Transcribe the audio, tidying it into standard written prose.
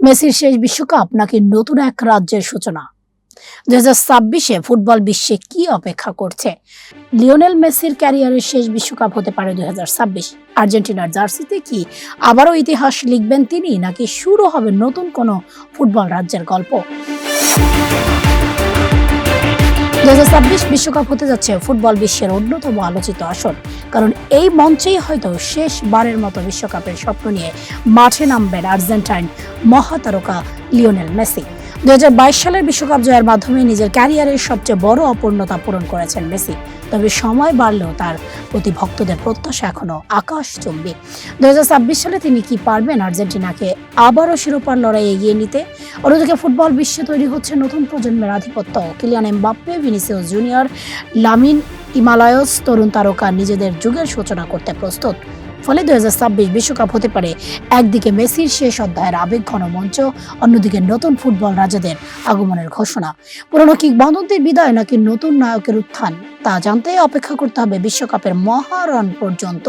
মেসির শেষ বিশ্বকাপ নাকি নতুন এক রাজ্যের সূচনা? 2026-এ ফুটবল বিশ্বে কি অপেক্ষা করছে? লিওনেল মেসির ক্যারিয়ারের শেষ বিশ্বকাপ হতে পারে 2026। আর্জেন্টিনার জার্সিতে কি আবারও ইতিহাস লিখবেন তিনি, নাকি শুরু হবে নতুন কোনো ফুটবল রাজ্যের গল্প? 2026 বিশ্বকাপ হতে যাচ্ছে ফুটবল বিশ্বের অন্যতম আলোচিত আসর, কারণ এই মঞ্চেই হয়তো শেষবারের মতো বিশ্বকাপের স্বপ্ন নিয়ে মাঠে নামবেন আর্জেন্টাইন মহাতারকা লিওনেল মেসি। 2022 সালের বিশ্বকাপ জয়ের মাধ্যমে নিজের ক্যারিয়ারের সবচেয়ে বড় অপূর্ণতা পূরণ করেছেন মেসি। তবে সময় বাড়লেও তার প্রতি ভক্তদের প্রত্যাশা এখনো আকাশচুম্বী। 2026 সালে তিনি কি পারবেন আর্জেন্টিনাকে আবারও শিরোপার লড়াই এগিয়ে নিতে? অন্যদিকে ফুটবল বিশ্বে তৈরি হচ্ছে নতুন প্রজন্মের আধিপত্য। Kylian Mbappe, Vinicius Junior, Lamine ইয়ামালস তরুণ তারকা নিজেদের যুগের সূচনা করতে প্রস্তুত। ফলে 2026 বিশ্বকাপ হতে পারে একদিকে মেসির শেষ অধ্যায়ের আবেগঘন মঞ্চ, অন্যদিকে নতুন ফুটবল রাজাদের আগমনের ঘোষণা। পুরনো কিংবদন্তির বিদায় নাকি নতুন নায়কের উত্থান, তা জানতে অপেক্ষা করতে হবে বিশ্বকাপের মহারণ পর্যন্ত।